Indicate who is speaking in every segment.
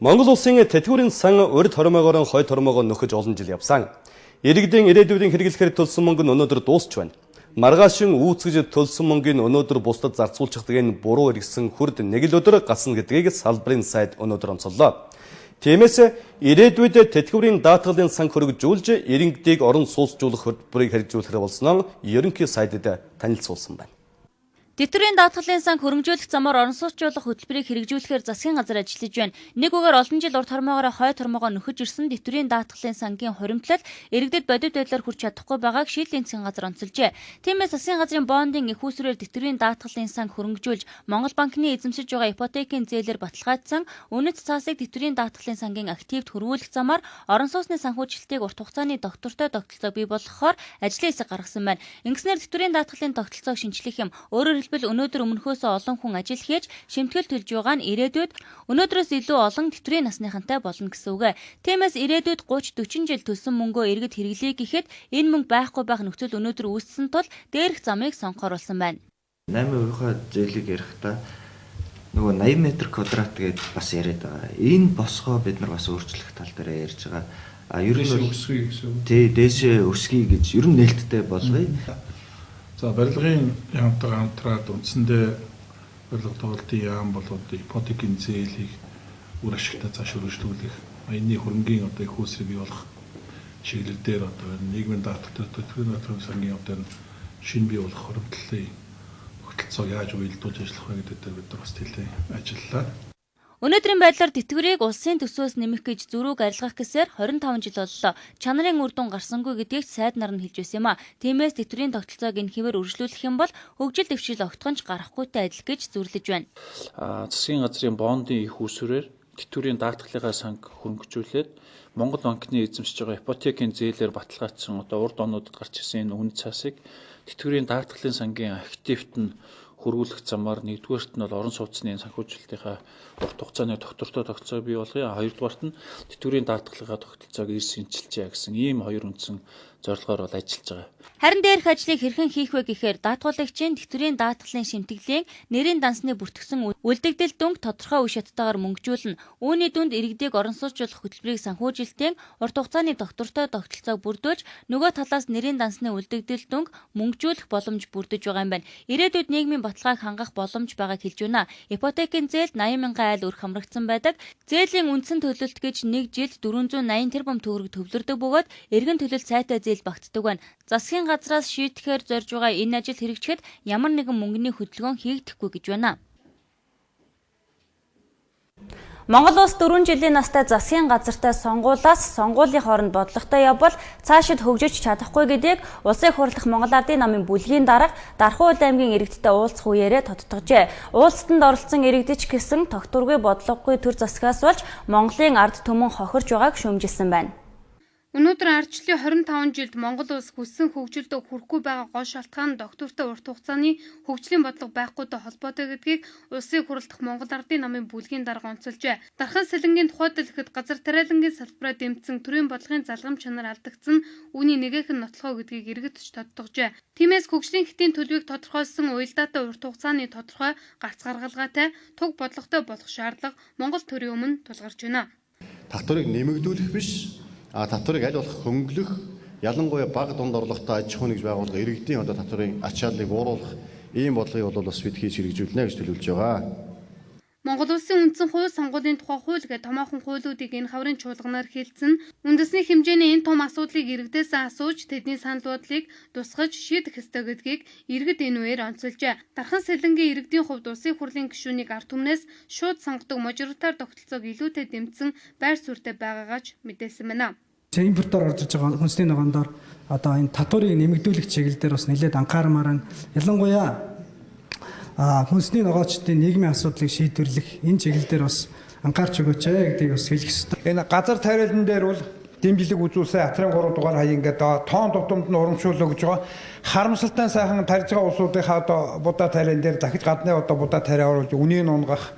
Speaker 1: Монгол улсын тэтгэврийн сан урд хормоогоор хойд хормоогоо нөхөж олон жил явсан. Иргэдийн ирээдүйдийн хэрэглэхээр төлсөн мөнгө нь өнөөдөр дуусч байна. Маргаашин үүсгэж төлсөн мөнгөний өнөөдөр бусдад зарцуулчихдаг энэ буруу иргэсэн хүрд нэг л өдөр гасна гэдгийг салбарын сайд өнөөдөр онцоллоо. Тиймээс ирээдүйд тэтгэврийн даатгалын сан хөргөжүүлж иргэдийг орон сууцжуулах хөтөлбөрийг хэрэгжүүлэх болсноо ерөнхий сайдад танилцуулсан байна.
Speaker 2: Тэтгэврийн даатгалын сан хөргөжүүлэх замаар орон сууцжуулах хөтөлбөрийг хэрэгжүүлэхээр засгийн газар ажиллаж байна. Нэг үгээр олон жил урт хормоогоор хойд хормоогоо нөхөж ирсэн тэтгэврийн даатгалын сангийн хуримтлал иргэдэд бодит байдлаар хүрч чадахгүй байгааг шийдлийн засгийн газар онцолжээ. Тиймээс засгийн газрын бондын их усрээр тэтгэврийн даатгалын сан хөргөжүүлж Монгол банкны эзэмшиж байгаа ипотекийн зээлээр баталгаажсан үнэт цаасыг тэтгэврийн даатгалын сангийн активд хөрвүүлэх замаар орон сууцны санхүүжилтийг урт хугацааны доктортой тогтолцоог бий болгохоор ажлын хэсэг гаргасан байна. Ингэснээр тэтгэврийн даатгалын тогтолцоог шинжлэх юм. Өөрөөр өнөөдөр өмнөхөөсөө олон хүн ажил хийж шимтгэл төлж байгаа нь ирээдүйд өнөөдрөөс илүү олон тэтгэврийн насныхантай болно гэсэн үг. Тиймээс ирээдүйд 30-40 жил төлсөн мөнгөө иргэд хэрэглэе гэхэд энэ мөнгө байхгүй байх нөхцөл өнөөдөр үүссэн тул дээрх замыг сонгохоор болсон байна.
Speaker 3: 8% зээлийг ярихдаа нөгөө 80 м² гээд бас яриад байгаа. Энэ босгоо бид нар бас өөрчлөх тал дээр ярьж байгаа. Ер нь өсгөе гэсэн. Тий, дээшээ өсгөе гэж ер нь нээлттэй болгоё.
Speaker 4: За барилгын яамтай хамтраад үндсэндээ барилга тоглолтын яам болоод ипотекийн зээлийг үр ашигтай цааш өргөжлүүлэх, энэний хөрөнгийн одоо их усрыг бий болох чиглэл дээр одоо нийгмийн даатгалтай тэтгэврийн даатгалын сангийн одоо шинэ бий болох хоригдлын тогтолцоог яаж уялдуулж ажиллах вэ гэдэг дээр бид нар бас нэлээд ажиллалаа.
Speaker 2: Өнөөдрийн байдлаар тэтгэврийг улсын төсвөөс нэмэх гэж зүрүүг арилгах гэсээр 25 жил боллоо. Чанарын үр дүн гарсангүй гэдгийг сайд нар нь хэлж байсан юм а. Тиймээс тэтгэврийн тогтолцоог энэ хэвээр үргэлжлүүлэх юм бол хөгжил дэвшил огтхонч гарахгүйтэй адил гэж зөвлөж байна.
Speaker 5: Засгийн газрын бондын их усрээр тэтгэврийн даатгалынхаа санг хөрөнгөжүүлээд Монгол банкны эзэмшиж байгаа ипотекийн зээлээр баталгаажсан одоо урд онуудад гарч ирсэн энэ үнэт цаасыг тэтгэврийн даатгалын сангийн активт нь хөрвүүлэх замаар нэгдүгээрт нь бол орон сууцны санхүүжилтийнхаа урт хугацааны доктортой тогтолцоог бий болгоё. Хоёрдугаарт нь тэтгэврийн даатгалынхаа тогтолцоог эрс шинжилжээ гэсэн ийм хоёр үндсэн зорилгоор бол ажиллаж байгаа.
Speaker 2: Харин дээрх ажлыг хэрхэн хийх вэ гэхээр даатгуулагчийн тэтгэврийн даатгалын шимтгэлийн нэрийн дансны бүртгэсэн үлдэгдэл дүнг тодорхой үе шаттайгаар мөнгөжүүлнэ. Үүний дүнд иргэдийг орон сууцжуулах хөтөлбөрийг санхүүжилтийн урт хугацааны доктортой тогтолцоог бүрдүүлж нөгөө талаас нэрийн дансны үлдэгдэл дүнг мөнгөжүүлэх боломж бүрдэж байгаа юм байна. Ирээдүйд нийгмийн баталгааг хангах боломж байгааг хэлж байна. Ипотекийн зээлд 80,000 айл өрх хамрагдсан байдаг. Зээлийн үндсэн төлөлт гэж нэг жилд 480 тэрбум төгрөг төвлөрдөг бөгөөд эргэн төлөлт сайтай зээл багтдаг байна. Засгийн газраас шийдэхээр зорж байгаа энэ ажил хэрэгжихэд ямар нэгэн мөнгөний хөдөлгөөн хийгдэхгүй гэж байна. Монгол улс 4 жилийн настай засгийн газартай сонгуулиас сонгуулийн хооронд бодлоготой явбал цаашид хөгжиж чадахгүй гэдгийг Улсын их хурлах Монгол Ардын намын бүлгийн дарга Дархан Уул аймгийн иргэдтэй уулзах үеэрээ тодтогжээ. Уулзалтанд оролцсон иргэдч гэсэн тогтворгүй бодлогогүй төр засгаас болж Монголын ард түмэн хохирж байгааг шүүмжилсэн байна. Өнөөдөр ардчлалын 25 жилд Монгол улс хүссэн хөгжилд хүрэхгүй байгаа гол шалтгаан доктортой урт хугацааны хөгжлийн бодлого байхгүйтэй холбоотой гэдгийг Улсын их хурлах Монгол Ардын намын бүлгийн дарга онцолжээ. Дархан Сэлэнгийн тухайд хэлэхэд газар тариалангийн салбараа дэмжсэн төрийн бодлогын залгам чанар алдагдсан үүний нэгэн нотлохоо гэдгийг иргэдч тодтогжээ. Тиймээс хөгжлийн хэтийн төлөвийг тодорхойлсон уялдаатай урт хугацааны тодорхой гарц гаргалгаатай туг бодлоготой болох шаардлага Монгол төрийн өмнө тулгарч байна.
Speaker 6: Татварыг нэмэгдүүлэх биш татварыг аль болох хөнгөлөх, ялангуяа бага дунд орлоготой аж ахуй нэгж байгууллага иргэдийн одоо татварын ач чадлыг бууруулах ийм бодлогыг бол бас бид хийж хэрэгжүүлнэ гэж төлөвлөж байгаа.
Speaker 2: Монгол улсын үндсэн хууль сонгуулийн тухай хууль гэх томоохон хуулиудыг энэ хаврын чуулганаар хэлсэн. Үндэсний хэмжээний энэ том асуудлыг иргэдээс асууж тэдний санал бодлыг тусгаж шийдэх ёстой гэдгийг иргэд энэ үеэр онцолжээ. Дархан Сэлэнгийн иргэдийн хувьд улсын хурлын гишүүнийг ард түмнээс шууд сонгодог мажоритар тогтолцоог илүүтэй дэмжсэн байр суурьтай байгаагаач мэдээлсэн байна.
Speaker 7: Импортоор орж иж байгаа хүнсний ногооноор одоо энэ татварыг нэмэгдүүлэх чиглэл дээр бас нэлээд анхаармаар нь ялангуяа хүнсний ногоочдын нийгмийн асуудлыг шийдвэрлэх энэ чиглэл дээр бас анхаарч өгөөч гэдгийг бас хэлэх ёстой.
Speaker 8: Энэ газар тариалан дээр бол дэмжлэг үзүүлсэн Атрын 3 дугаар хаяг ингээд тоон тутамд нь урамшуул өгж байгаа. Харамсалтай сайхан тарьж байгаа улсуудынхаа одоо будаа тариалан дээр дахиж гадны одоо будаа тариа оруулж үнийг унгах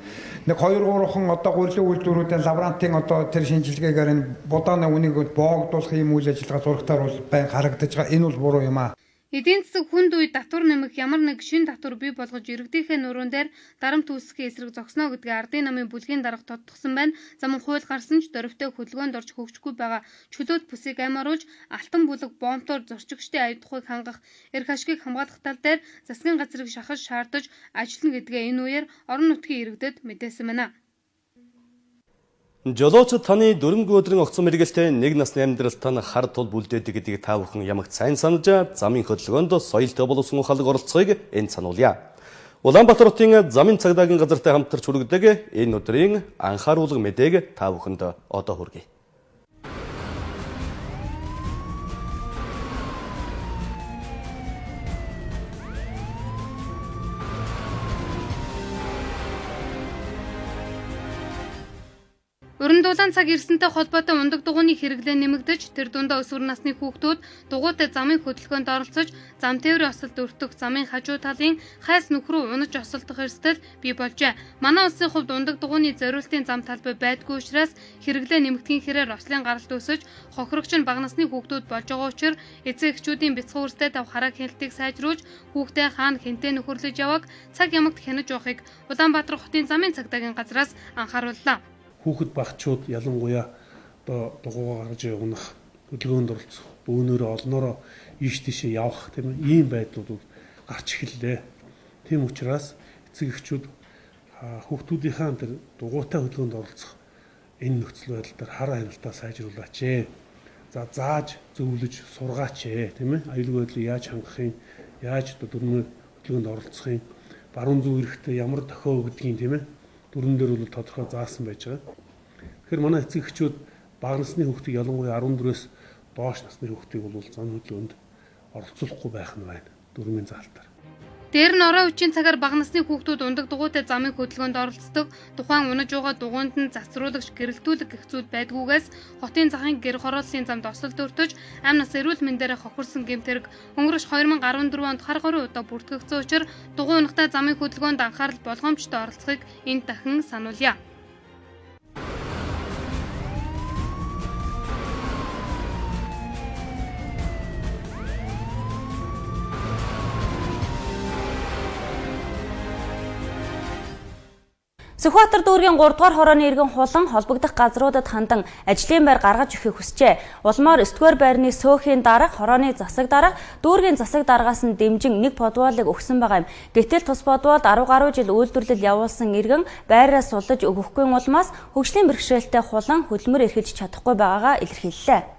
Speaker 8: нэг 2-3 хон одоо гурилан үйлдвэрүүдийн лаборантын одоо тэр шинжилгээгээр энэ будааны үнийг боогдуулах юм үйл ажиллагаа зурагтаар бол байн харагдаж байгаа. Энэ бол буруу юм аа.
Speaker 9: Эдийн засаг хүнд үе татвар нэмэх ямар нэг шин татвар бий болгож иргэдийнхээ нуруунд дээр дарамт үүсгэхийн эсрэг зогсно гэдгээ ардын намын бүлгийн дарга тодтогсон байна. Замун хууль гарсан ч дөрвтэй хөдөлгөөнд орж хөгжихгүй байгаа чөлөөт бүсийг аймааруулж алтан бүлэг бомбтоор зорчигчдын аюулгүйг хангах, эрх ашгийг хамгаалах тал дээр засгийн газрыг шахаж шаардаж ажиллана гэдгээ энэ үеэр орон нутгийн иргэдэд мэдээсэн байна.
Speaker 1: Жолоочид таны дөрөнгө өдрийн огцон мэргэлтэй нэг насны амьдралд тань хар тул бүлдээдэг гэдгийг та бүхэн ямагт сайн санаж замын хөдөлгөөнд соёлтой боловсон ухаалаг оролцохыг энд сануулъя. Улаанбаатар хотын замын цагдаагийн газартай хамтарч хүргэдэг энэ өдрийн анхааруулга мэдээг та бүхэнд одоо хүргэе.
Speaker 9: Уран дулаан цаг ирсэнтэй холбоотой ундаг дугуйны хэрэглээ нэмэгдэж, тэр дундаа өсвөр насны хүүхдүүд дугуйтай замын хөдөлгөөнд оролцож, зам тээврийн осолд өртөх замын хажуу талын хайс нүх рүү унаж осолдох эрсдэл бий болжээ. Манай улсын хувьд ундаг дугуйны зориултын зам талбай байдгүй учраас хэрэглээ нэмэгдэхийн хэрээр ослын гаралт өсөж, хохирогч нь бага насны хүүхдүүд болж байгаа учраас эцэг эхчүүдийн бяцхан үрстэй тав хараа хяналтыг сайжруулж, хүүхдээ хаана хэнтэй нөхөрлөж яваг цаг ямагт хянаж явахыг Улаанбаатар хотын замын цагдаагийн газраас анхаарууллаа.
Speaker 4: Хүүхэд багчууд ялангуяа одоо дугуйгаа гаргаж явах хөдөлгөөнд оролцох, бөөнөрөө олноороо ийш тийшээ явах тийм ийм байдлууд гарч эхэллээ. Тийм учраас эцэг эхчүүд хүүхдүүдийнхээ тэр дугуйтай хөдөлгөөнд оролцох энэ нөхцөл байдал дээр хар хяналтаа сайжруулаач. За зааж зөвлөж сургаач тийм ээ. Аюулгүй байдлыг яаж хангах юм, яаж дөрмийн хөдөлгөөнд оролцох юм, баруун зүүн эрэхтэй ямар дохио өгдгийг тийм ээ. Дүрэн дээр бол тодорхой заасан байж байгаа. Тэгэхээр манай эцэг эхчүүд бага насны хүүхдийг ялангуяа 14-өөс доош насны хүүхдийг бол зам хөдөлгөөнд оролцуулахгүй байх нь байна. Дүрмийн заалтаар.
Speaker 9: Дээр нь орой үеийн цагаар бага насны хүүхдүүд ундаг дугуйтай замын хөдөлгөөнд оролцдог, тухайн унаж байгаа дугуйнд нь засруулагч гэрэлтүүлэг гэх зүйл байдгүйгээс хотын захын гэр хорооллын замд осолд өртөж, амь нас эрүүл мэндээрээ хохирсон гэмтэрэг өнгөрөх 2014 онд хар хорин удаа бүртгэгдсэн учраас дугуй унахтай замын хөдөлгөөнд анхаарал болгоомжтой оролцохыг энд дахин сануулъя.
Speaker 2: Сүхбаатар дүүргийн 3 дугаар хорооны иргэн хулан холбогдох газруудад хандан ажлын байр гаргаж өгөхийг хүсжээ. Улмаар 9 дугаар байрны сөөхийн дарга, хорооны засаг дарга, дүүргийн засаг даргаас нь дэмжин нэг подвалыг өгсөн байгаа юм. Гэтэл тус подвалд 10 гаруй жил үйлдвэрлэл явуулсан иргэн байраа суллаж өгөхгүй улмаас хөгжлийн бэрхшээлтэй хулан хөдөлмөр эрхэлж чадахгүй байгаагаа илэрхийллээ.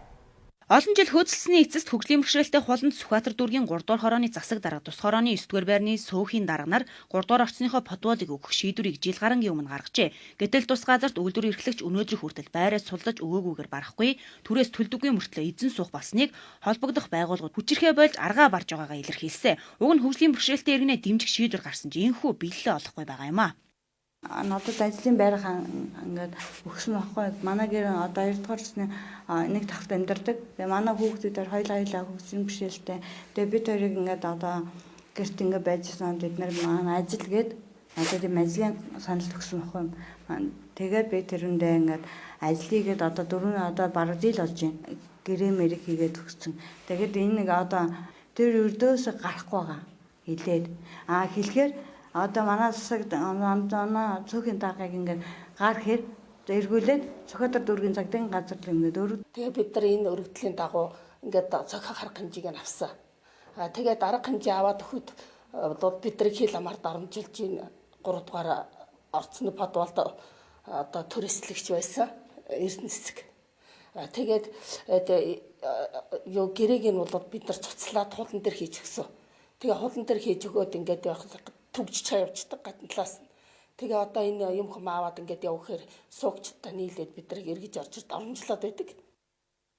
Speaker 2: Олон жил хөөцөлсөний эцэст хөгжлийн бэрхшээлтэй хуланд Сүхбаатар дүүргийн 3 дугаар хорооны засаг дарга, тус хорооны 9 дугаар байрны сөөхийн дарга нар 3 дугаар орчсныхоо подвалыг өгөх шийдвэрийг жил гарангийн өмнө гаргажээ. Гэтэл тус газарт үйлдвэр эрхлэгч өнөөдрийн хүртэл байраа суллаж өгөөгүйгээр барахгүй, түрээс төлдөггүй мөртлөө эзэн суух болсныг холбогдох байгууллагууд хүчирхээ болж аргаа барж байгаагаа илэрхийлсэн. Уг нь хөгжлийн бэрхшээлтэй иргэнэ дэмжих шийдвэр гарсан ч энэхүү биелэлээ олохгүй байгаа юм а.
Speaker 10: Надад ажлын байр ингээд өгсөн байхгүй. Манай гэр одоо 2 дугаар насны нэг тахт амьдардаг. Тэгээ манай хүүхдүүдээр хоёулаа хөгжлийн бэрхшээлтэй. Тэгээ бид хоёрыг ингээд одоо гэрт ингээд байжсан бид нар манай ажил гээд одоо тийм ажлын санал өгсөн байхгүй. Тэгээд би тэрэндээ ингээд ажил хийгээд одоо 4 одоо бараг жил болж байна. Гэрээ мэрэг хийгээд өгсөн. Тэгээд энэ нэг одоо тэр өрдөөс гарахгүй байгаа. Хэлээд хэлэхээр одоо манай засаг манай цөөхөн даргаыг ингээд гар хэр эргүүлээд Сүхбаатар дүүргийн цагдаагийн газар л ингээд
Speaker 11: тэгээ бид нар энэ өргөдлийн дагуу ингээд цохих харах хэмжээг нь авсан. Тэгээ дарга хэмжээ аваад өгөхөд бид нар хил амаар дарамжилж энэ 3 дугаар орцны подвалд одоо төрөслөгч байсан Эрдэнэ цэцэг. Тэгээд юу гэрээг нь бол бид нар цуцлаад хулан дээр хийж өгсөн. Тэгээ хулан дээр хийж өгөөд ингээд явах төгж чавчдаг гадна талаас нь. Тэгээ одоо энэ юм хүм аваад ингээд явахаар суугчтай нийлээд бид нар эргэж орж оромжлоод байдаг.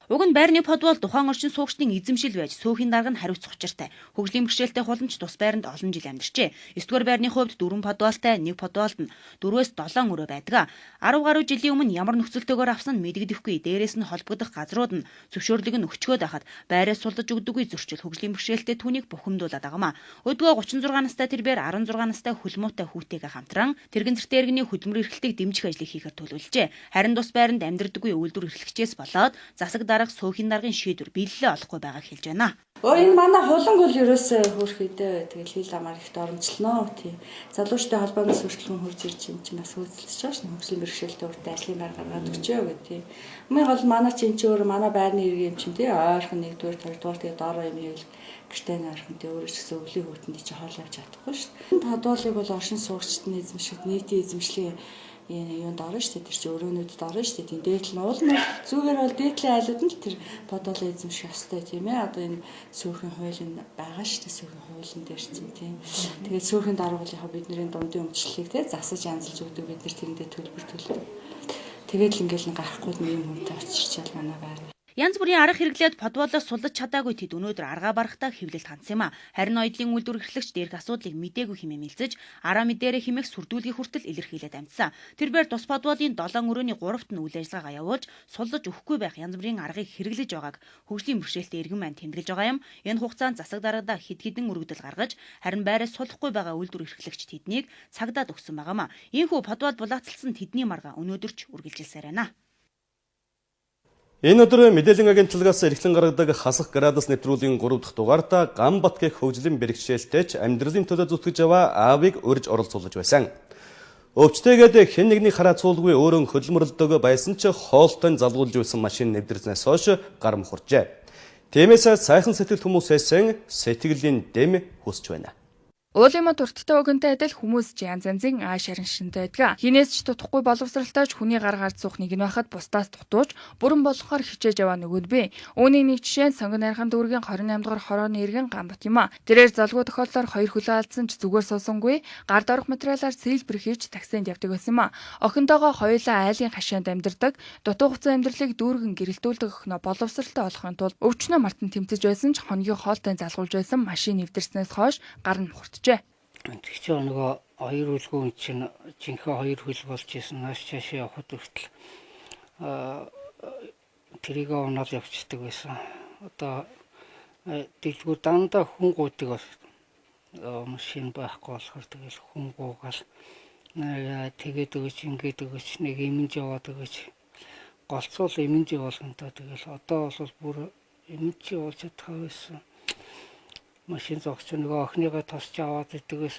Speaker 2: Уг нь байрны подвал тухайн орчин суугчдын эзэмшил байж сөөхийн дарга нь хариуцах учиртай. Хөгжлийн бэрхшээлтэй хуламж тус байранд олон жил амьдарчээ. 9 дугаар байрны хувьд 4 подвалтай, 1 подвалд нь 4-өөс 7 өрөө байдаг. 10 гаруй жилийн өмнө ямар нөхцөлтэйгээр авсан нь мэдэгдэхгүй. Дээрээс нь холбогдох газрууд нь зөвшөөрлөг нь өчгөөд байхад байраа сулдаж өгдөггүй зөрчил хөгжлийн бэрхшээлтэй түүнийг бухимдуулаад байгаамаа. Өдгөө 36 настай тэр бээр 16 настай хөлмөөтэй хүүтэйгээ хамтран тэрэгэн зэртэй иргэний хөдөлмөр эрхлэлтийг дэмжих ажлыг хийхээр төлөвлөжээ. Харин тус байранд амьдардаггүй үйлдвэр эрхлэгчээс болоод засаг
Speaker 12: дарга суухийн даргын шийдвэр биелэлээ олохгүй байгааг хэлж байна.
Speaker 10: Энэ манай хуланг бол ерөөсөө хөөрхөдөө тэгэл хил амар ихт оромжлно тий. Залуучтай холбооноос хүртэл хурж ирж юм чи бас хөөцөлж байгаа шин хөгжлийн бэрхшээлтэй урт ажлын нар гаргаад өгчөө гэх тий. Хамгийн гол манай чинь ч өөр манай байрны иргэн юм чинь тий. Ойрхон 1-р 2-р тэгээ доороо юм ийл гэртээ ойрхон тий өөрөө ч гэсэн өвлийн хүүтэнд чи хоол явж чадахгүй шүү дээ. Тодуулыг бол оршин суугчдын эзэмших нийтийн эзэмшлийн юунд орно шүү дээ. Тэр чинь өрөөнүүдэд орно шүү дээ. Тийм дээдл нь уул нь зүгээр бол дээдлийн айлууд нь л тэр бодоолоо эзэмших ёстой тийм ээ. Одоо энэ сүүрхийн хууль нь байгаа шүү дээ. Сүүрхийн хуулийн дээр чинь тийм. Тэгээд сүүрхийн даргуулынхаа бидний дундын өмчлөлийг тийм засаж янзалж өгдөг бид нар тэрэндээ төлбөр төлдөг. Тэгээд л ингээл гарахгүй юм хүнтэй очирчаал манай байна.
Speaker 12: Янз бүрийн арга хэрэглээд подволоос сулж чадаагүй тэд өнөөдөр аргаа барахтаа хэвлэлд хандсан юм а. Харин ноёдлын үйлдвэр эрхлэгч дээрх асуудлыг мэдээгүй хэмээн мэлцэж, араа мэдээрээ хэмээх сүрдүүлгийн хүртэл илэрхийлээд амьдсан. Тэрээр тус подволын 7 өрөөний 3-т нь үйл ажиллагаагаа явуулж, сулж өгөхгүй байх янз бүрийн аргыг хэрэглэж байгааг хөгжлийн бэрхшээлтэй иргэн маань тэмдэглэж байгаа юм. Энэ хугацаанд засаг даргаадаа хэд хэдэн өргөдөл гаргаж, харин байраас сулахгүй байгаа үйлдвэр эрхлэгч тэднийг цагдаад өгсөн байгаамаа. Ийхүү подвол булаацалсан тэдний маргаа өнөөдөр ч үргэлжилсээр байна.
Speaker 1: Энэ өдөр мэдээллийн агентлагаас эрхлэн гаргадаг хасах градус нэвтрүүлгийн 3 дахь дугаартаа Гамбат гэх хөгжлийн бэрхшээлтэй амьдралын төлөө зүтгэж аваа аавыг урьж оролцуулж байсан. Өвчтэйгээд хэн нэгний хараа цуулгүй өөрөө хөдөлмөрлөдөг байсан ч хоолтой залгуулж байсан машин нэвдэрснээс хойш гар мухаржээ. Тиймээс сайхан сэтгэл хүмүүсээс сэтгэлийн дэм хүсэж байна.
Speaker 13: Уулын мод урттай өгөнтэй адил хүмүүс янз янзын ааш ариншинтай байдаг. Хинээс ч тутахгүй боловсралтай ч хүний гар гард суух нэг нь байхад бусдаас дутууж бүрэн болохоор хичээж яваа нөгөөд бий. Үүний нэг жишээ нь сонгон найрхан дүүргийн 28 дугаар хорооны иргэн Гамбат юм а. Тэрээр залгуу тохиолдолоор 2 хөлөө алдсан ч зүгээр суусангүй гард орох материалаар сэлбэр хийж таксинд явдаг байсан юм а. Охинтойгоо хоёулаа айлын хашаанд амьдардаг. Дутуу хугацаа амьдралыг дүүргэн гэрэлтүүлдэг охиноо боловсралтай болохын тулд өвчнөө мартан тэмцэж байсан ч хоногийн хоолтой залгуулж байсан машин нэвдэрснээс хойш гар нь мухарт.
Speaker 14: Тэгч нөгөө хоёр үлгүүн чинь жинхэнэ хоёр хөл болж исэн нааш чашаа явахд хүртэл тэрийг онол явчихдаг байсан. Одоо дэлгүүр дандаа хүн гүйдэг бас машин байхгүй болохоор тэгэл хүн гуугаал тэгээд өгч ингээд өгч нэг имэнж яваад өгч голцуул имэнж болгонтой тэгэл одоо бол бүр имэнж явуулж чадхаа байсан. Машин зогсч нөгөө охиныгоо тосч аваад идэгээс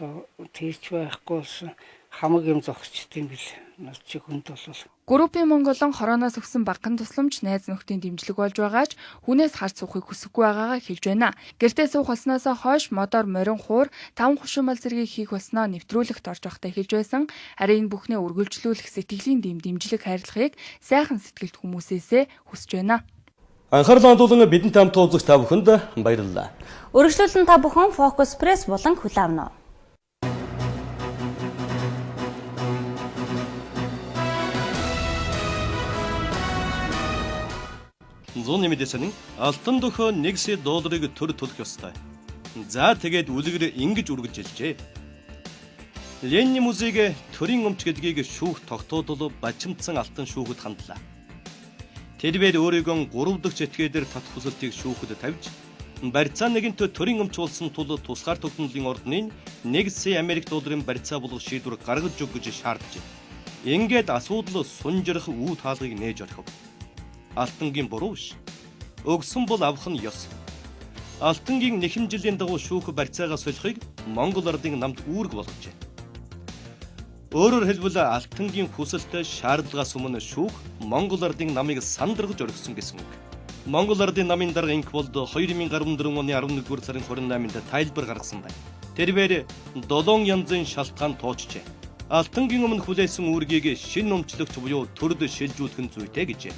Speaker 14: тийч байхгүй болсон хамаг юм зогсчт юм бил. Нас чи хүнд бол
Speaker 13: Группийн Монголон хорооноос өгсөн багахан тусламж найз нөхдийн дэмжлэг болж байгаач хүнээс харц суухыг хүсэхгүй байгаагаа хэлж байна. Гэртээ суух болсноос хойш модоор морин хуур 5 хушимал зэргийг хийх болсноо нэвтрүүлэгт орж байхдаа хэлж байсан. Харин энэ бүхнээ үргэлжлүүлэх сэтгэлийн дэмжлэг хайрлагыг сайхан сэтгэлд хүмүүсээсээ хүсэж байна.
Speaker 1: Анхаарлаа хандуулан бидэнтэй хамт уулзах та бүхэнд баярлалаа.
Speaker 2: Өргөжлүүлэн та бүхэн Focus Press болон хүлээн авна.
Speaker 1: Зүүнний мэдээсийн алтан дөхөө $1 төр төлөх ёстой. За тэгээд үлгэр ингэж үргэлжилжээ. Ленин музейг төрийн өмч гэдгийг шүүх тогтоодол бачимдсан алтан шүүхэд хандлаа. Тэрээр өөрийгөө 3 дахь этгээдээр татах хүсэлтийг шүүхэд тавьж барьцаа нэгэнтээ төрийн өмч болсон тул тусгаар тогтнолын ордныг $1 Америк барьцаа болгох шийдвэр гаргаж өг гэж шаардж. Ингээд асуудал сунжирах үе таалгыг нээж орхив. Алтангийн буруу ш. Өгсөн бол авах нь ёс. Алтангийн нэхэн жилийн дагуу шүүх барьцаагаа солихыг Монгол ардын намд үүрэг болгожээ. Өөрөөр хэлбэл алтангийн хүсэлтэй шаардлагаас өмнө шүүх Монгол ардын намыг сандаргаж орхисон гэсэн үг. Монгол ардын намын дарга инк болд 2014 оны 11-р сарын 28-нд тайлбар гаргасан байна. Тэрээр 7 янзын шалтгаан тоочжээ. Алтангийн өмнө хүлээсэн үүргийг шинэ өмчлөгч буюу төрд шилжүүлэх нь зүйтэй гэжээ.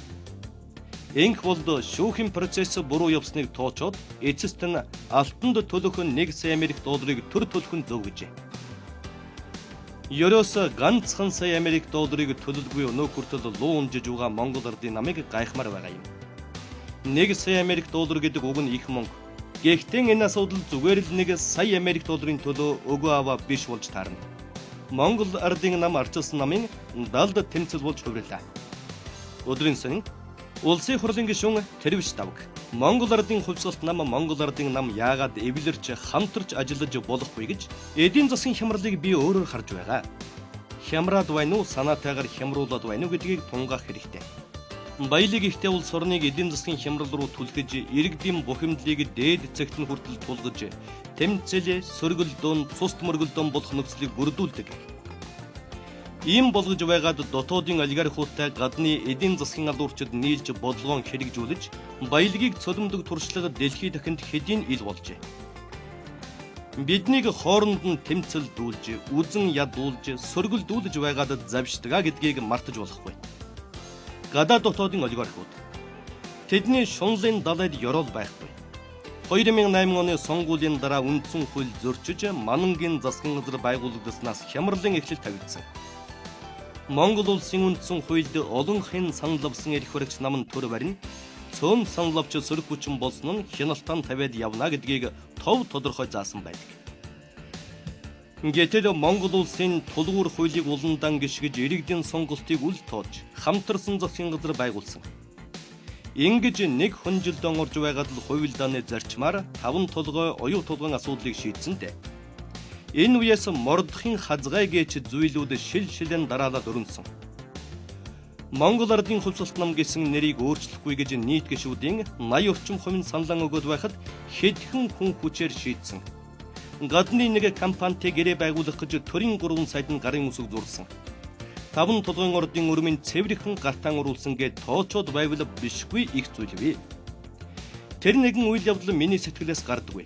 Speaker 1: Инк болд шүүхийн процесс буруу явсныг тоочоод эцэст нь алтанд төлөх $1 Америк төр төлөх нь зөв гэжээ. Ерөөс ганцхан сая Америк долларыг төлөлгүй өнөө хүртэл луу унжиж байгаа Монгол ардын намыг гайхмаар байгаа юм. $1 Америк гэдэг үг нь их мөнгө. Гэхдээ энэ асуудал зүгээр л $1 сая Америк төлөө өгөө аваа биш болж таарна. Монгол ардын нам арчилсан намын далд тэмцэл болж хувирлаа. Өдрийн сан улсын хурлын гишүүн Тэрвиш Давг Монгол ардын хувьсгалт нам Монгол ардын нам яагаад эвлэрч хамтарч ажиллаж болохгүй гэж эдийн засгийн хямралыг би өөрөөр харж байгаа. Хямраад байна уу, санаатайгаар хямруулад байна уу гэдгийг тунгаах хэрэгтэй. Баялаг ихтэй улс орныг эдийн засгийн хямрал руу түлхэж, иргэдийн бухимдлыг дээд цэгтэн хүртэл тулгаж, тэмцэл, сөргөл дуун, цус мөргөлдөөн болох нөхцөлийг бүрдүүлдэг. Ийм болгож байгаад дотоодын олигархуудтай гадны эдийн засгийн алуурчид нийлж бодлогоо хэрэгжүүлж, баялагийг цоломдог туршлага дэлхийд дахинд хэдийн ил болжээ. Биднийг хооронд нь тэмцэлдүүлж, үзэн ядуулж, сөргөлдүүлж байгаад завшдгаа гэдгийг мартаж болохгүй. Гадаад дотоодын олигархууд тэдний шунлын далайд ёроол байхгүй. 2008 оны сонгуулийн дараа үндсэн хууль зөрчиж, Манангийн засгийн газар байгуулагдсанаас хямралын эхлэл тавигдсан. Монгол улсын үндсэн хуульд олонхын санал авсан эрх баригч нам төр барин цөөн санал авч сөрөг хүчин болсон нь хяналтан тавиад явна гэдгийг тов тодорхой заасан байдаг. Гэтэл Монгол улсын тулгуур хуулийг уландан гიშгэж иргэдийн сонголтыг үл тоож хамтарсан засгийн газар байгуулсан. Ингэж нэг хүн жилд онгорж байгаад л хувилдааны зарчмаар 5 толгой оюу толгойн асуудлыг шийдсэнтэй. Энэ үеэс мордохын хазгай гэж зүйлүүд шилэн дараалал өрнөсөн. Монгол ардын хувьсгалт нам гэсэн нэрийг өөрчлөхгүй гэж нийт гишүүдийн 80 орчим хувийн саналан өгöd байхад хэдхэн хүн хүчээр шийдсэн. Гадны нэг компанитэй гэрээ байгуулах гэж төрийн 3 саяд гарын үсэг зурсан. 5 толгойн ордын өрмийн цэвэрхэн гартаан уруулсан гэд тоочод байвал бишгүй их зүйл бий. Тэр нэгэн үйл явдал миний сэтгэлээс гардаггүй.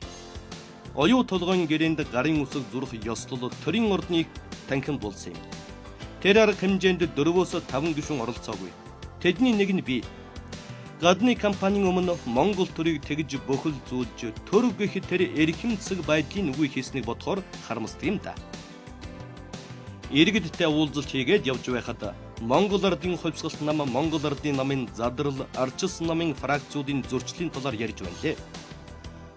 Speaker 1: Оюу толгойн гэрээнд гарын үсэг зурх ёслол төрийн ордны танхимд болсон юм. Тэр арга хэмжээнд 4-5 гишүүн оролцоогүй. Тэдний нэг нь би. Гадны компанийн өмнө Монгол төрийг тэгж бөхөл зүүлж төр гэх тэр эрхэмцэг байдлын үгүй хийснийг бодохоор харамсдаг юм да. Иргэдтэй уулзалт хийгээд явж байхад Монгол ардын хувьсгалт нам Монгол ардын намын задрал арчис намын фракцуудын зөрчлийн талаар ярьж байна лээ.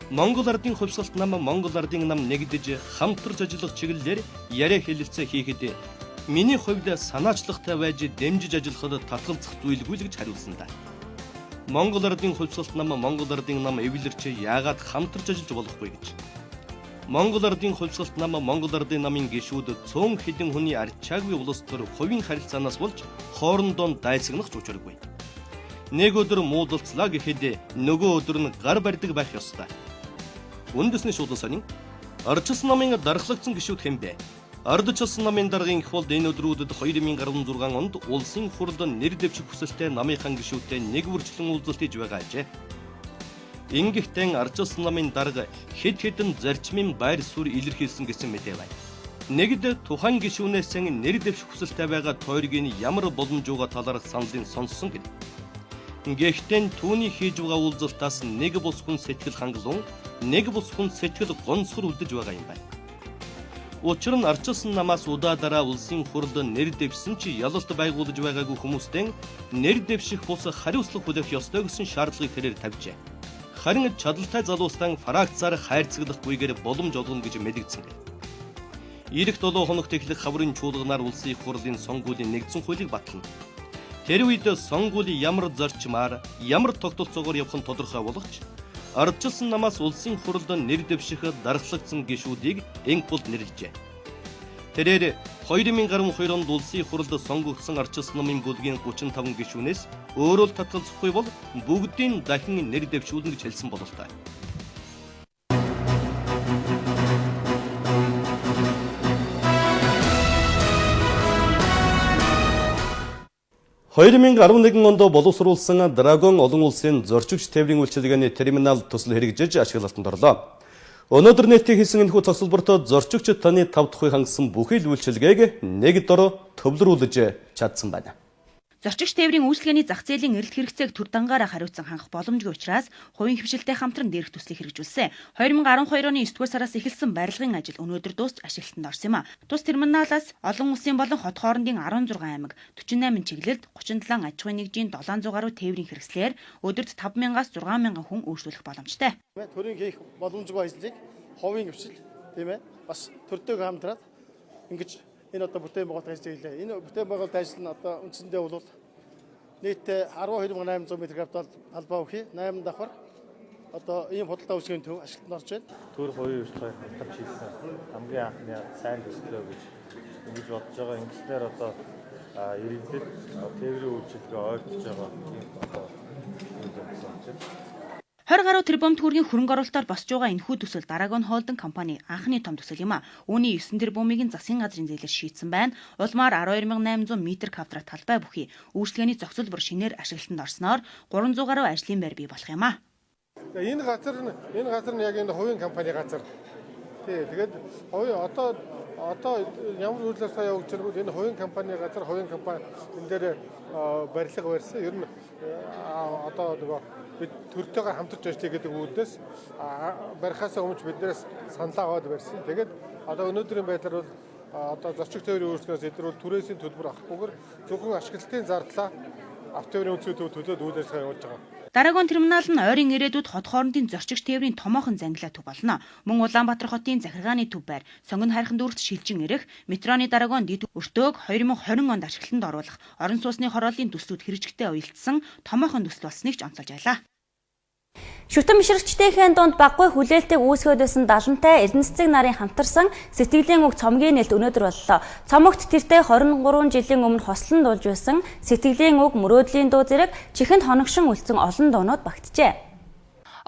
Speaker 1: Монгол ардын хувьсгалт нам Монгол ардын нам нэгдэж хамтарч ажиллах чиглэлээр яриа хэлэлцээ хийхэд миний хувьд санаачлагтай байж дэмжиж ажиллахад татгалзах зүйлгүй л гэж хариулсан да. Монгол ардын хувьсгалт нам Монгол ардын нам эвлэрч яагаад хамтарч ажиллаж болохгүй гэж. Монгол ардын хувьсгалт нам Монгол ардын намын гишүүд цөөн хэдэн хүний арчаагүй улс төр хувийн харилцаанаас болж хоорондоо дайсагнах учиргүй. Нэг өдөр муудалцлаа гэхэд нөгөө өдөр нь гар барьдаг байх ёстой. Үндэсний шууд сонин арчис намын дархлагдсан гишүүд хэмбэ. Ардчилсан намын даргын их болд энэ өдрүүдэд 2016 онд улсын хурлд нэр дэвших хүсэлтэй намынхан гишүүдтэй нэг үржлэн уулзалт хийж байгаа ажээ. Ингэхдээ ардчилсан намын дарга хэд хэдэн зарчмын байр суурь илэрхийлсэн гэсэн мэдээ байна. Нэгд тухайн гишүүнээс нэр дэвших хүсэлтэй байгаа тойргийн ямар боломжууга талаар саналын сонссон гэв. Гэхдээ түүний хийж байгаа уулзалтаас нэг бус хүн сэтгэл хангалуун, нэг бус хүн сэтгэл гонсгор үлдэж байгаа юм байна. Учир нь арчилсан намаас удаа дараа улсын хурлд нэр дэвсэн чи ялалт байгуулж байгаагүй хүмүүстэн нэр дэвших бус хариуцлага хүлээх ёстой гэсэн шаардлагыг тэрээр тавьжээ. Харин чадaltaй залуустан фракцаар хайрцаглахгүйгээр боломж олгоно гэж мэдэгдсэн. Ирэх 7 хоногт эхлэх хаврын чуулганаар улсын хурлын сонгуулийн нэгдсэн хуулийг батлана. Тэр үед сонгуулийн ямар зарчмаар, ямар тогтолцоогоор явах нь тодорхой болгоч ардчилсан намаас улсын хурлд нэр дэвших дархлагдсан гишүүдийг Энкбулд нэрлэжээ. Тэрээр 2012 онд улсын хурлд сонгогдсон ардчилсан намын бүлгийн 35 гишүүнээс өөрөө л татгалзахгүй бол бүгдийн дахин нэр дэвшүүлнэ гэж хэлсэн бололтой. $2011 онд боловсруулсан Драгон олон улсын зорчигч тээврийн үйлчилгээний терминал төсөл хэрэгжиж ашиглалтанд орлоо. Өнөөдөр нийтийн хийсэн энэхүү цогцлборт зорчигч таны 5 дахь хангасан бүхий л үйлчилгээг нэг дор төвлөрүүлж чадсан байна.
Speaker 12: Зорчигч тээврийн үйлчилгээний зах зээлийн эрэлт хэрэгцээг төр дангаараа хариуцсан хангах боломжгүй учраас хувийн хвшилтэй хамтран дээрх төслийг хэрэгжүүлсэн. 2012 оны 9-р сараас эхэлсэн барилгын ажил өнөөдөр дуусч ашиглалтанд орсон юм а. Тус терминалаас олон улсын болон хот хоорондын 16 аймаг, 48 чиглэлд 37 аж ахуйн нэгжийн 700 гаруй тээврийн хэрэгслээр өдөрт 5,000-аас 6,000 хүн өөрчлөх боломжтой.
Speaker 6: Төрийн хийх боломжгүй ажлыг хувийн хвшил тийм ээ бас төрдөг хамтраад ингэж энэ одоо бүтээн байгуулалт ажил хийлээ. Энэ бүтээн байгуулалт ажил нь одоо үндсэндээ бол нийт 12,800 м2 албаа өгье. 8 давхар одоо ийм худалдаа үүсгэний төв ашиглалтанд орж байна.
Speaker 15: Төр хоёрын өртгөөр хамтарч хийсэн хамгийн анхны сайн төслөө гэж ингэж бодож байгаа. Ингэснээр одоо иргэдэд тээврийн үйлчилгээ ойртож байгаа юм одоо юм байна.
Speaker 12: 20 гаруй тэрбум төгрөгийн хөрөнгө оруулалтаар босч байгаа энэхүү төсөл Дарагон холдинг компани анхны том төсөл юм а. Үүний 9 тэрбумыг нь засгийн газрын зээлээр шийдсэн байна. Улмаар 12800 м квадрат талбай бүхий үйлчлэгээний зохицол бүр шинээр ашиглалтанд орсноор 300 гаруй ажлын байр бий болох юм а.
Speaker 16: Энэ газар нь яг энэ хувийн компани газар. Тэгээд хувийн одоо ямар үйл ажиллагаа явуулж байгаагүй энэ хувийн компани газар хувийн компани энэ дээр барилга барьсан. Ер нь одоо бид төрөлтөйгээр хамтарч ажиллая гэдэг үүднээс барихаас өмнө биднээс санал аваад барьсан. Тэгээд одоо өнөөдрийн байдлаар бол одоо зорчиг тээврийн өөрчлөлтөөс эдгээр бол түрээсийн төлбөр авахгүйгээр зөвхөн ашиглалтын зардлаа автотээврийн үнцийн төлөөд үйл ажиллагаа явуулж байгаа.
Speaker 12: Дарагон терминал нь ойрын ирээдүйд хот хоорондын зорчигч тээврийн томоохон зангилаа төв болно. Мөн Улаанбаатар хотын захиргааны төв байр, Сонгон хайрхан дүүрт шилжин ирэх, метроны Дарагон дэд өртөөг 2020 онд ашиглалтанд оруулах, орон сууцны хорооллын төслүүд хэрэгжихтэй уялдсан томоохон төсөл болсныг ч онцолж байлаа.
Speaker 2: Шүтэн бишрэгчдийн дунд баггүй хүлээлтийг үүсгэж байсан далантай Эрдэнэцэг нарын хамтарсан сэтгэлийн үг цомгийн нээлт өнөөдөр боллоо. Цомогт тэртээ 23 жилийн өмнө хослон дуулж байсан сэтгэлийн үг мөрөөдлийн дуу зэрэг чихэнд хоногшин үлдсэн олон дуунууд багтжээ.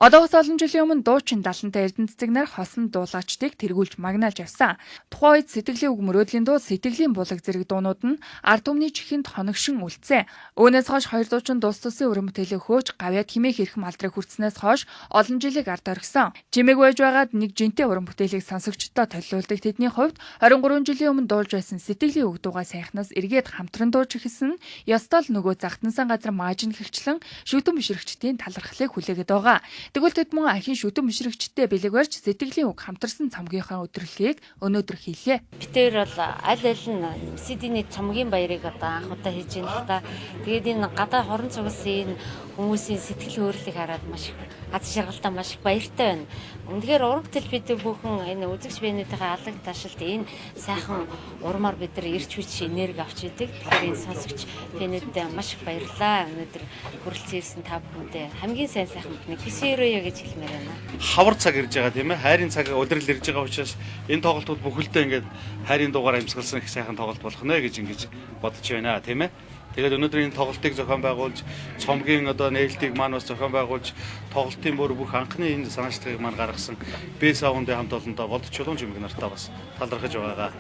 Speaker 2: Одоогоос олон жилийн өмнө дуучин далантай Эрдэнэцэг нар хосон дуулаачдыг тэргүүлж магнаалж явсан. Тухайн үед сэтгэлийн үг мөрөөдлийн дуу, сэтгэлийн булаг зэрэг дуунууд нь ард түмний чихэнд хоногшин үлдсэн. Үүнээс хойш хоёр дуучин дуус тусын өрөн бүтээлээ хөөж гавьяад химээх эрхэм алдрыг хүртснээс хойш олон жилийг ард орхисон. Жимэг байж байгаад нэг жинтэй өрөн бүтээлийг сонсогчдод толиулдаг тэдний хувьд 23 жилийн өмнө дуулж байсан сэтгэлийн үг дуугаа сайхнаас эргээд хамтран дуулж эхэлсэн. Ёстол нөгөө захтансан газар маажин хөвчлэн шүтэн бишрэгчдийн талархлыг хүлээгээд байгаа. Тэгвэл тэд мөн ахин шүтэн бишрэгчтэй бэлэг барьж сэтгэлийн үг хамтарсан цомгийнхаа өдрөлгийг өнөөдөр хийлээ.
Speaker 17: Битээр бол аль нь CD-ний цомгийн баярыг одоо анх удаа хийж байна л да. Тэгээд энэ гадаа хорон цугласан энэ хүмүүсийн сэтгэл хөдлөлийг хараад маш их аз жаргалтай маш их баяртай байна. Үнэхээр уран бүтээл бид бүхэн энэ үзэгч биенүүдийнхээ алаг таашилт энэ сайхан урмаар бид нар ирч хүч энерги авч идэг. Тэгэхээр энэ сонсогч биенүүдэд маш их баярлалаа. Өнөөдөр хүрэлцэн ирсэн та бүхэндээ хамгийн сайхан бүхнийг хэсээрөөё гэж хэлмээр байна.
Speaker 18: Хавар цаг ирж байгаа тийм ээ. Хайрын цаг өдрөл ирж байгаа учраас энэ тоглолтууд бүхэлдээ ингээд хайрын дуугаар амьсгалсан их сайхан тоглолт болох нэ гэж ингэж бодож байна тийм ээ. Тэгээд өнөөдөр энэ тоглолтыг зохион байгуулж, цомгийн одоо нээлтийг маань бас зохион байгуулж, тоглолтын бүр бүх анхны энэ санаачлагыг маань гаргасан Б саундын хамт олондоо Болд Чулуун жимэг нартаа бас талархаж байгаагаа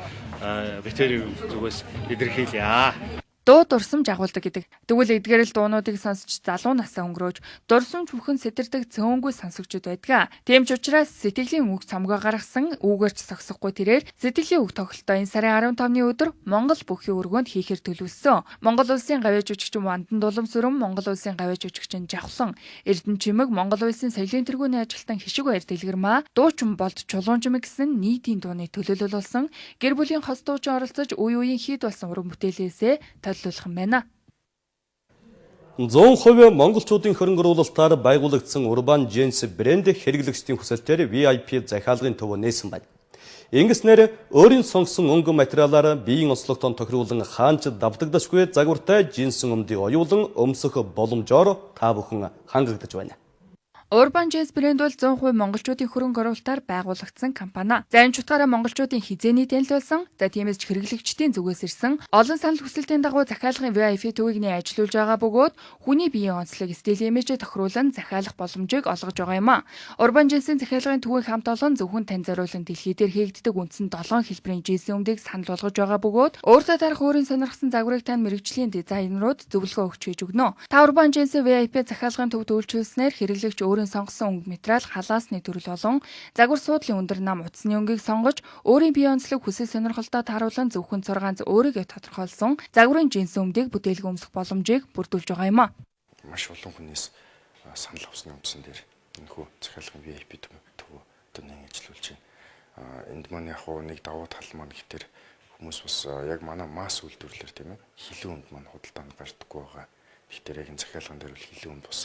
Speaker 18: битэрийн зүгээс илэрхийлье. Дуу дурсамж агуулдаг гэдэг. Тэгвэл эдгээрэл дуунуудыг сонсч залуу насаа өнгөрөөж дурсамж бүхэн сэтэрдэг цөөнгүй сонсогчд байдаг. Тийм ч учраас сэтгэлийн үг цомгоо гаргасан үүгээрч согсохгүй тэрээр сэтгэлийн үг тоглолтоо энэ сарын 15-ны өдөр Монгол бүхий өргөнд хийхээр төлөвлөсөн. Монгол улсын гавьяа жүжигчин Вандан Дулам-Сүрэн, Монгол улсын гавьяа жүжигчин Жавхлан, Эрдэнэ чимэг, Монгол улсын соёлын тэргүүний ажилтан Хишиг баяр дэлгэрмаа, дуучин Болд Чулуун жимэг гэсэн нийтийн дууны төлөөлөл болсон. Гэр бүлийн хос дуучин оролцож үе үеийн хийд болсон уран бүтээлээсээ төлөвлөх юм байна.
Speaker 1: 100% монголчуудын хөрөнгө оруулалтаар байгуулагдсан Urban Jeans брэнд хэрэглэгчдийн хүсэлтээр VIP захиалгын төв нээсэн байна. Ингэснээр өөрийн сонгосон өнгө материалаар биеийн онцлогтон тохируулан хаанч давтагдашгүй загвартай джинсэн өмдийг оюулан өмсөх боломжоор та бүхэн хангагдаж байна.
Speaker 13: Urban Jeans брэнд бол 100% монголчуудын хөрөнгө оруулалтаар байгуулагдсан компани. Зарим чутгаараа монголчуудын хизээний танилцуулсан, за тиймээс ч хэрэглэгчдийн зүгээс ирсэн олон санал хүсэлтийн дагуу захиалгын VIP төвийг ажиллуулж байгаа бөгөөд хүний биеийн онцлог стил имижээ тохируулан захиалах боломжийг олгож байгаа юм а. Urban Jeans-ийн захиалгын төвийг хамт олон зөвхөн тань зориулан дэлхий дээр хийгддэг үндсэн 7 хэлбэрийн джинсийн өмдийг санал болгож байгаа бөгөөд өөртөө тарах өөрийн сонирхсан загварыг тань мэрэгжлийн дизайнерууд зөвлөгөө өгч хийж өгнө. Та Urban Jeans-ийн VIP захиалгын төвд үйлчилснээр хэрэглэгч сонгосон өнгө материал халаасны төрөл болон загвар суудлын өндөр нам утасны өнгийг сонгож өөрийн бие онцлог хүсэл сонирхолтой тааруулан зөвхөн 6 ганц өөрийгөө тодорхойлсон загварын джинс өмдийг бүтээлгүй өмсөх боломжийг бүрдүүлж байгаа юм а.
Speaker 19: Маш олон хүнээс санал авсны үндсэн дээр энэхүү захиалгын VIP төв одоо нэг ажиллуулж байна. Энд маань яг нэг давуу тал маань гэхдээ хүмүүс бас яг манай масс үйлдвэрлэлэр тийм ээ хилэн үнд маань худалдаанд гардаггүй байгаа. Тэгэхээр яг энэ захиалган дээр бол хилэн үнд бас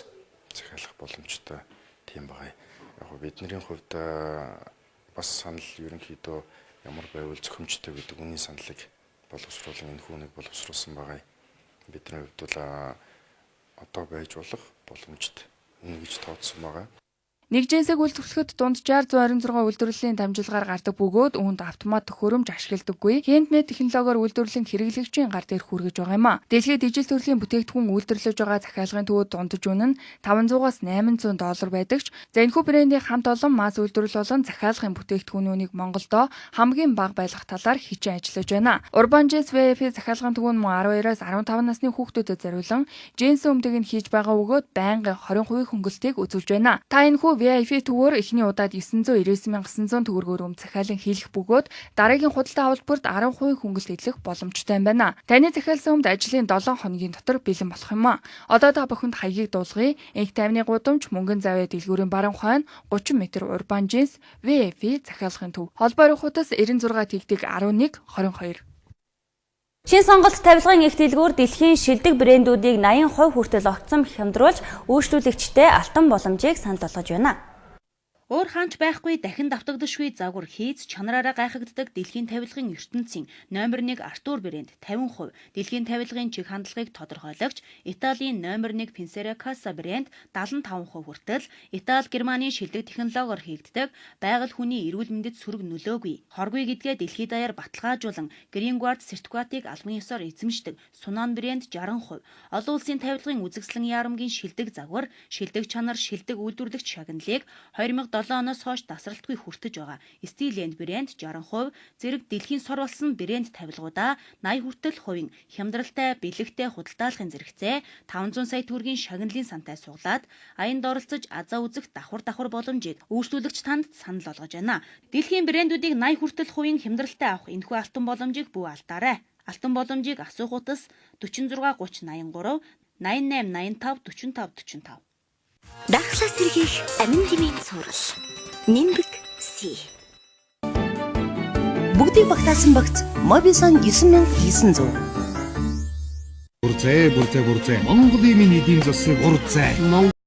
Speaker 19: захиалах боломжтой тийм байгаа. Яг бидний хувьд бас санал ерөнхийдөө ямар байвал зохимжтой гэдэг үний саналыг боловсруулан энэ хүнийг боловсруулсан байгаа. Бидний хувьд бол одоо байж болох боломжтой энэ гэж тооцсон байгаа.
Speaker 13: Нэг жинсэг үйлдвэрлэхэд дунд 60-126 үйлдвэрлэлийн дамжуулгаар гардаг бөгөөд үүнд автомат төхөөрөмж ашигладаггүй. Хендмэд технологиор үйлдвэрлэлийн хэрэглэгчийн гар дээр хүргэж байгаа юм а. Дэлхийд ижил төрлийн бүтээгдэхүүн үйлдвэрлэж байгаа захиалгын төвөд дундаж үнэ нь $500-аас $800 байдаг ч за энэхүү брендийн хамт олон масс үйлдвэрлэл болон захиалгын бүтээгдэхүүнүүдийг Монголдо хамгийн бага байлгах талаар хичээн ажиллаж байна. Urban Jeans VF захиалгын төв нь мөн 12-аас 15 насны хүүхдүүдэд зориулан джинс өмдөг нь хийж байгаа бөгөөд байнга 20% хөнгөлтийг үзүүлж байна. Та энэхүү VIP төвөөр эхний удаад 999,900 төгрөгөөр захиалан хийх бөгөөд дараагийн худалдаа авалбарт 10% хөнгөлт идэх боломжтой байна. Таны захиалсан өмд ажлын 7 хоногийн дотор бэлэн болох юм а. Одоо та бүхэнд хаягийг дуулгая. Инх тайвны гудамж мөнгөн завья дэлгүүрийн баруун хойно 30 м Urban Jeans VF захиалгын төв. Холбоо рухутас 96 тэгтэг 11 22.
Speaker 2: Шин сонголт тавилгын их дэлгүүр дэлхийн шилдэг брэндүүдийг 80% хүртэл огцом хямдруулж үйлчлүүлэгчтэй алтан боломжийг санал болгож байна.
Speaker 12: Өөр хаанч байхгүй дахин давтагдашгүй загвар хийц чанараараа гайхагддаг дэлхийн тавилгын ертөнцийн номер 1 Артур брэнд 50%, дэлхийн тавилгын чиг хандлагыг тодорхойлогч Италийн номер 1 Pinsera Casa брэнд 75% хүртэл Итали, Германы шилдэг технологиор хийгддэг байгаль хүний эрүүл мэндэд сөрөг нөлөөгүй. Хоргүй гэдгээ дэлхийд даяар баталгаажуулан Green Guard сертификатыг албан ёсоор эзэмшдэг Sunan брэнд 60%, олон улсын тавилгын үзэсгэлэн яамгийн шилдэг загвар, шилдэг чанар, шилдэг үйлдвэрлэгч шагналыг 2007 оноос хойш тасралтгүй хүртэж байгаа Steeland брэнд 60%, зэрэг дэлхийн сор болсон брэнд тавилгуудаа 80 хүртэл хувийн хямдралтай, бэлэгтэй худалдаалахын зэрэгцээ 500 сая төгрөгийн шагналын сантай суглаад аянд оролцож азаа үзэх давхар боломжийг үйлчлүүлэгч танд санал болгож байна. Дэлхийн брэндүүдийг 80 хүртэл хувийн хямдралтай авах энэхүү алтан боломжийг бүү алдаарай. Алтан боломжийг асуух утас 46 30 83 88 85 45 45.
Speaker 20: Дахлаас сэргийх амин дэмийн цуврал. Нимбэг Си. Бүгдийг багтаасан багц Mobison 9900.
Speaker 21: Бүрзээ. Монголын минь эдийн засаг бүрзээ.